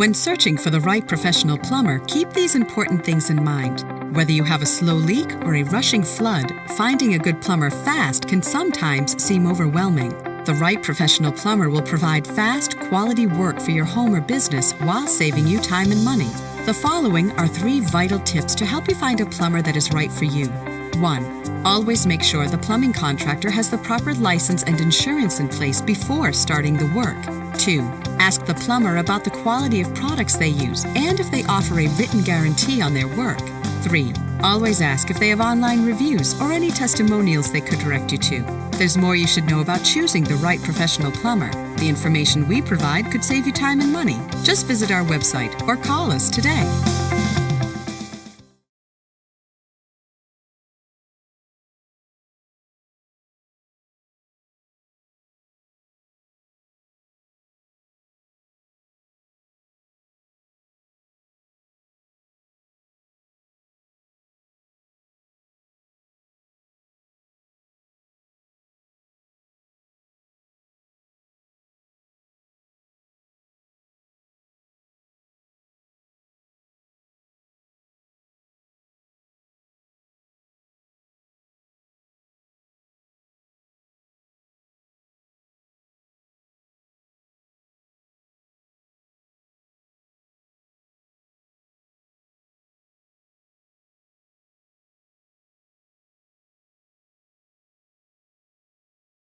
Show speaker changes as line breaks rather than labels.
When searching for the right professional plumber, keep these important things in mind. Whether you have a slow leak or a rushing flood, finding a good plumber fast can sometimes seem overwhelming. The right professional plumber will provide fast, quality work for your home or business while saving you time and money. The following are 3 vital tips to help you find a plumber that is right for you. 1. Always make sure the plumbing contractor has the proper license and insurance in place before starting the work. 2. Ask the plumber about the quality of products they use and if they offer a written guarantee on their work. 3. Always ask if they have online reviews or any testimonials they could direct you to. There's more you should know about choosing the right professional plumber. The information we provide could save you time and money. Just visit our website or call us today.